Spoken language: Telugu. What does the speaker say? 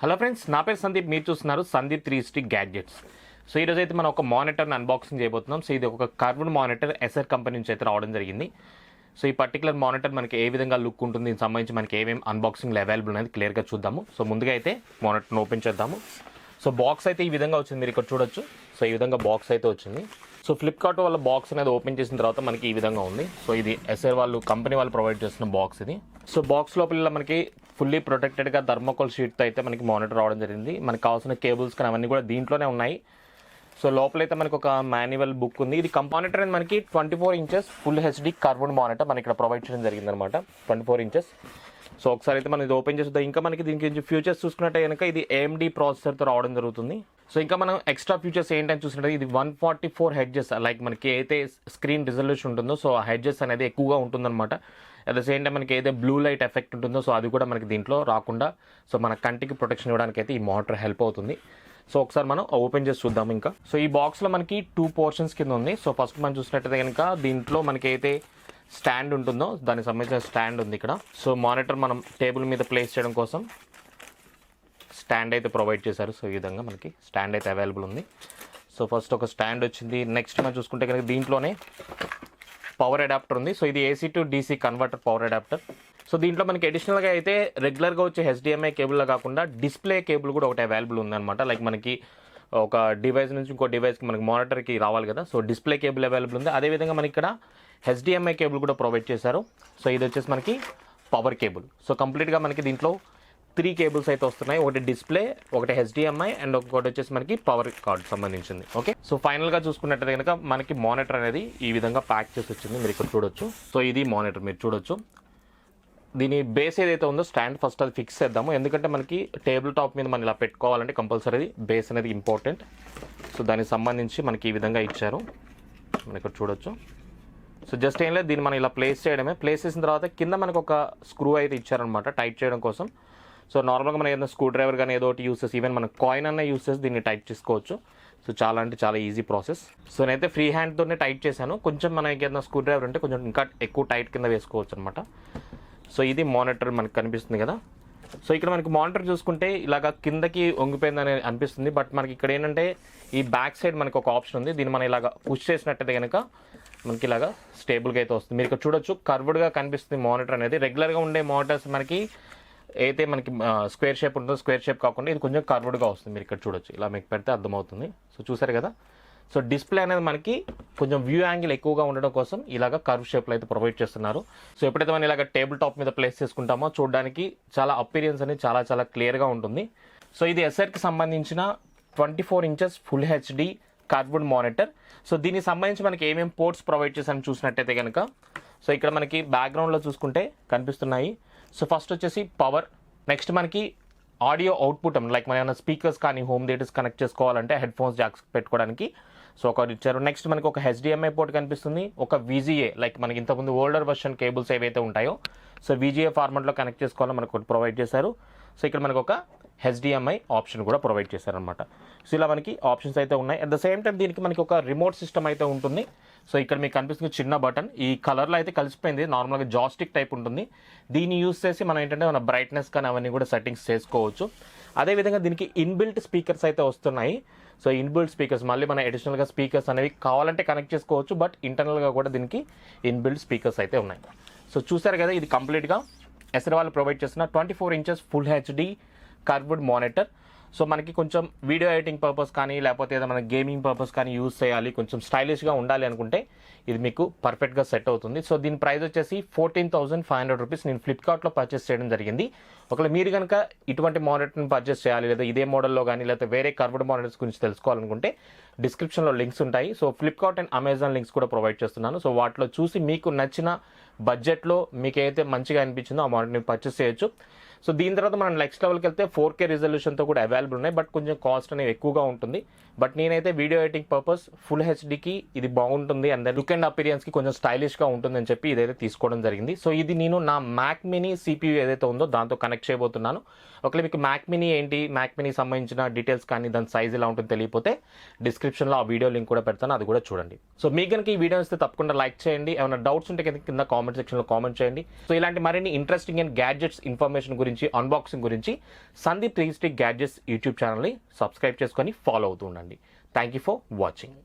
హలో ఫ్రెండ్స్, నా పేరు సందీప్. మీరు చూస్తున్నారు సందీప్ 360 గ్యాడ్జెట్స్. సో ఈరోజు అయితే మనం ఒక మానిటర్ని అన్బాక్సింగ్ చేయబోతున్నాం. సో ఇది ఒక కర్వ్డ్ మానిటర్ ఎసర్ కంపెనీ నుంచి అయితే రావడం జరిగింది. సో ఈ పర్టికులర్ మానిటర్ మనకి ఏ విధంగా లుక్ ఉంటుంది, దీనికి సంబంధించి మనకి ఏమేమి అన్బాక్సింగ్లో అవైలబుల్ అనేది క్లియర్గా చూద్దాము. సో ముందుగా అయితే మానిటర్ని ఓపెన్ చేద్దాము. సో బాక్స్ అయితే ఈ విధంగా వచ్చింది, మీరు ఇక్కడ చూడొచ్చు. సో ఈ విధంగా బాక్స్ అయితే వచ్చింది. సో ఫ్లిప్కార్ట్ వాళ్ళ బాక్స్ అనేది ఓపెన్ చేసిన తర్వాత మనకి ఈ విధంగా ఉంది. సో ఇది ఎసర్ వాళ్ళు కంపెనీ వాళ్ళు ప్రొవైడ్ చేస్తున్న బాక్స్ ఇది. సో బాక్స్ లోపల మనకి ఫుల్లీ ప్రొటెక్టెడ్గా థర్మోకోల్ షీట్తో అయితే మనకి మానిటర్ రావడం జరిగింది. మనకి కావాల్సిన కేబుల్స్ కానీ అవన్నీ కూడా దీంట్లోనే ఉన్నాయి. సో లోపలైతే మనకి ఒక మాన్యువల్ బుక్ ఉంది. ఇది మానిటర్ అనేది మనకి 24 inches full HD curved monitor మనకి ఇక్కడ ప్రొవైడ్ చేయడం జరిగిందనమాట. 24 ఇంచెస్. సో ఒకసారి అయితే మనం ఇది ఓపెన్ చేద్దాం. ఇంకా మనకి దీనికి ఫ్యూచర్స్ చూసుకున్నట్టే కనుక ఇది AMD ప్రాసెసర్తో రావడం జరుగుతుంది. సో ఇంకా మనం ఎక్స్ట్రా ఫీచర్స్ ఏంటని చూసినట్టు ఇది 144 హెడ్జెస్, లైక్ మనకి అయితే స్క్రీన్ రిజల్యూషన్ ఉంటుందో సో ఆ హెడ్జెస్ అనేది ఎక్కువగా ఉంటుందన్నమాట. అట్ ద సేమ్ టైం మనకి ఏదైతే బ్లూ లైట్ ఎఫెక్ట్ ఉంటుందో సో అది కూడా మనకి దీంట్లో రాకుండా సో మన కంటికి ప్రొటెక్షన్ ఇవ్వడానికి అయితే ఈ మానిటర్ హెల్ప్ అవుతుంది. సో ఒకసారి మనం ఓపెన్ చేసి చూద్దాం. ఇంకా సో ఈ బాక్స్లో మనకి 2 పోర్షన్స్ కింద ఉంది. సో ఫస్ట్ మనం చూసినట్టయితే కనుక దీంట్లో మనకి అయితే స్టాండ్ ఉంటుందో దానికి సంబంధించిన స్టాండ్ ఉంది ఇక్కడ. సో మానిటర్ మనం టేబుల్ మీద ప్లేస్ చేయడం కోసం స్టాండ్ అయితే ప్రొవైడ్ చేశారు. సో ఈ విధంగా మనకి స్టాండ్ అయితే అవైలబుల్ ఉంది. సో ఫస్ట్ ఒక స్టాండ్ వచ్చింది. నెక్స్ట్ మనం చూసుకుంటే కనుక దీంట్లోనే పవర్ అడాప్టర్ ఉంది. సో ఇది AC to DC converter power adapter. So దీంట్లో మనకి అడిషనల్గా అయితే రెగ్యులర్గా వచ్చే HDMI కేబుల్లో కాకుండా డిస్ప్లే కేబుల్ కూడా ఒకటి అవైలబుల్ ఉందన్నమాట. లైక్ మనకి ఒక డివైస్ నుంచి ఇంకో డివైస్కి మనకి మానిటర్కి రావాలి కదా, సో డిస్ప్లే కేబుల్ అవైలబుల్ ఉంది. అదేవిధంగా మనకి ఇక్కడ HDMI కేబుల్ కూడా ప్రొవైడ్ చేశారు. సో ఇది వచ్చేసి మనకి పవర్ కేబుల్. సో కంప్లీట్గా మనకి దీంట్లో 3 కేబుల్స్ అయితే వస్తున్నాయి. ఒకటి డిస్ప్లే, ఒకటి HDMI అండ్ ఒకటి వచ్చేసి మనకి పవర్ కార్డ్ సంబంధించింది. ఓకే, సో ఫైనల్గా చూసుకున్నట్టయితే కనుక మనకి మానిటర్ అనేది ఈ విధంగా ప్యాక్ చేసి వచ్చింది, మీరు ఇక్కడ చూడొచ్చు. సో ఇది మానిటర్ మీరు చూడొచ్చు. దీని బేస్ ఏదైతే ఉందో స్టాండ్ ఫస్ట్ అది ఫిక్స్ చేద్దాము. ఎందుకంటే మనకి టేబుల్ టాప్ మీద మనం ఇలా పెట్టుకోవాలంటే కంపల్సరీ బేస్ అనేది ఇంపార్టెంట్. సో దానికి సంబంధించి మనకి ఈ విధంగా ఇచ్చారు, మనం ఇక్కడ చూడొచ్చు. సో జస్ట్ ఏం లేదు, దీన్ని మనం ఇలా ప్లేస్ చేయడమే. ప్లేస్ చేసిన తర్వాత కింద మనకు ఒక స్క్రూ అయితే ఇచ్చారనమాట టైట్ చేయడం కోసం. సో నార్మల్గా మనం ఏదైనా స్క్రూ డ్రైవర్ కానీ ఏదో ఒకటి యూస్ చేసి ఈవెన్ మన కాయిన్ అన్న యూస్ చేసి దీన్ని టైట్ చేసుకోవచ్చు. సో చాలా అంటే చాలా ఈజీ ప్రాసెస్. సో నేనైతే ఫ్రీ హ్యాండ్తోనే టైట్ చేశాను. కొంచెం మనకి ఏదైనా స్క్రూ డ్రైవర్ ఉంటే కొంచెం ఇంకా ఎక్కువ టైట్ కింద వేసుకోవచ్చు అనమాట. సో ఇది మానిటర్ మనకు కనిపిస్తుంది కదా. సో ఇక్కడ మనకి మానిటర్ చూసుకుంటే ఇలాగ కిందకి వంగిపోయిందని అనిపిస్తుంది, బట్ మనకి ఇక్కడ ఏంటంటే ఈ బ్యాక్ సైడ్ మనకి ఒక ఆప్షన్ ఉంది. దీన్ని మనం ఇలాగ పుష్ చేసినట్టయితే కనుక మనకి ఇలాగా స్టేబుల్గా అయితే వస్తుంది. మీరు ఇక్కడ చూడొచ్చు, కర్వ్డ్గా కనిపిస్తుంది మానిటర్ అనేది. రెగ్యులర్గా ఉండే మానిటర్స్ మనకి అయితే మనకి స్క్వేర్ షేప్ ఉంటుందో స్క్వేర్ షేప్ కాకుండా ఇది కొంచెం కర్వ్డ్గా వస్తుంది. మీరు ఇక్కడ చూడొచ్చు, ఇలా మీకు పెడితే అర్థమవుతుంది. సో చూసారు కదా. సో డిస్ప్లే అనేది మనకి కొంచెం వ్యూ యాంగిల్ ఎక్కువగా ఉండడం కోసం ఇలాగ కర్వ్ షేప్లో అయితే ప్రొవైడ్ చేస్తున్నారు. సో ఎప్పుడైతే మనం ఇలాగ టేబుల్ టాప్ మీద ప్లేస్ చేసుకుంటామో చూడడానికి చాలా అపీరియన్స్ అనేది చాలా చాలా క్లియర్గా ఉంటుంది. సో ఇది ఎసర్కి సంబంధించిన 24 inches full HD curved monitor. So దీనికి సంబంధించి మనకి ఏమేమి పోర్ట్స్ ప్రొవైడ్ చేశారని చూసినట్టయితే కనుక సో ఇక్కడ మనకి బ్యాక్గ్రౌండ్లో చూసుకుంటే కనిపిస్తున్నాయి. సో ఫస్ట్ వచ్చేసి పవర్, నెక్స్ట్ మనకి ఆడియో అవుట్పుట్, లైక్ మన ఏమైనా స్పీకర్స్ కానీ హోమ్ థియేటర్స్ కనెక్ట్ చేసుకోవాలంటే హెడ్ ఫోన్స్ జాక్స్ పెట్టుకోవడానికి సో ఒకటి ఇచ్చారు. నెక్స్ట్ మనకి ఒక HDMI పోర్ట్ కనిపిస్తుంది, ఒక VGA, లైక్ మనకి ఇంతకుముందు ఓల్డర్ వర్షన్ కేబుల్స్ ఏవైతే ఉంటాయో సో VGA ఫార్మాట్లో కనెక్ట్ చేసుకోవాలో మనకు ఒకటి ప్రొవైడ్ చేశారు. సో ఇక్కడ మనకు ఒక HDMI ఆప్షన్ కూడా ప్రొవైడ్ చేశారనమాట. సో ఇలా మనకి ఆప్షన్స్ అయితే ఉన్నాయి. అట్ ద సేమ్ టైం దీనికి మనకి ఒక రిమోట్ సిస్టమ్ అయితే ఉంటుంది. సో ఇక్కడ మీకు కనిపిస్తుంది చిన్న బటన్, ఈ కలర్లో అయితే కలిసిపోయింది. నార్మల్గా జాస్టిక్ టైప్ ఉంటుంది. దీన్ని యూస్ చేసి మనం ఏంటంటే మన బ్రైట్నెస్ కానీ అవన్నీ కూడా సెట్టింగ్స్ చేసుకోవచ్చు. అదేవిధంగా దీనికి ఇన్బిల్ట్ స్పీకర్స్ అయితే వస్తున్నాయి. సో ఇన్బిల్ట్ స్పీకర్స్ మళ్ళీ మన అడిషనల్గా స్పీకర్స్ అనేవి కావాలంటే కనెక్ట్ చేసుకోవచ్చు, బట్ ఇంటర్నల్గా కూడా దీనికి ఇన్బిల్ట్ స్పీకర్స్ అయితే ఉన్నాయి. సో చూసారు కదా, ఇది కంప్లీట్గా ఎసర్ వాళ్ళు ప్రొవైడ్ చేస్తున్న 24 inches full HD curved monitor. So మనకి కొంచెం వీడియో ఎడిటింగ్ పర్పస్ కానీ లేకపోతే ఏదైనా మన గేమింగ్ పర్పస్ కానీ యూజ్ చేయాలి, కొంచెం స్టైలిష్గా ఉండాలి అనుకుంటే ఇది మీకు పర్ఫెక్ట్గా సెట్ అవుతుంది. సో దీని ప్రైస్ వచ్చేసి 14,500 రూపీస్. నేను ఫ్లిప్కార్ట్లో పర్చేస్ చేయడం జరిగింది. ఒకవేళ మీరు కనుక ఇటువంటి మానిటర్ని పర్చేస్ చేయాలి, లేదా ఇదే మోడల్లో కానీ లేదా వేరే కర్వ్డ్ మానిటర్స్ గురించి తెలుసుకోవాలనుకుంటే డిస్క్రిప్షన్లో లింక్స్ ఉంటాయి. So Flipkart and Amazon links కూడా ప్రొవైడ్ చేస్తున్నాను. సో వాటిలో చూసి మీకు నచ్చిన బడ్జెట్లో మీకు ఏదైతే మంచిగా అనిపించిందో ఆ మానిటర్ని పర్చేస్ చేయొచ్చు. సో దీని తర్వాత మనం నెక్స్ట్ లెవెల్కి వెళ్తే 4K రిజల్యూషన్తో కూడా అవైలబుల్ ఉన్నాయి, బట్ కొంచెం కాస్ట్ అనేది ఎక్కువగా ఉంటుంది. బట్ నేనైతే వీడియో ఎడిటింగ్ పర్పస్ ఫుల్ హెచ్డికి ఇది బాగుంటుంది అండ్ లుక్ అండ్ అపీరియన్స్కి కొంచెం స్టైలిష్గా ఉంటుందని చెప్పి ఇదైతే తీసుకోవడం జరిగింది. సో ఇది నేను నా మ్యాక్ మినీ CPU ఏదైతే ఉందో దాంతో కనెక్ట్ చేయబోతున్నాను. ఒకవేళ మీకు మ్యాక్ మినీ ఏంటి, మ్యాక్ మినీ సంబంధించిన డీటెయిల్స్ కానీ దాని సైజ్ ఎలా ఉంటుంది తెలియకపోతే డిస్క్రిప్షన్లో ఆ వీడియో లింక్ కూడా పెడతాను, అది కూడా చూడండి. సో మీకు కనుక ఈ వీడియో ఇస్తే తప్పకుండా లైక్ చేయండి. ఏమైనా డౌట్స్ ఉంటే కింద కామెంట్ సెక్షన్లో కామెంట్ చేయండి. సో ఇలాంటి మరిన్ని ఇంట్రెస్టింగ్ అండ్ గ్యాడ్జెట్స్ ఇన్ఫర్మేషన్ గురించి గురించి, అన్బాక్సింగ్ గురించి సందీప్ 360 గ్యాడ్జెట్స్ యూట్యూబ్ ఛానల్ని సబ్స్క్రైబ్ చేసుకొని ఫాలో అవుతూ ఉండండి. Thank you for watching.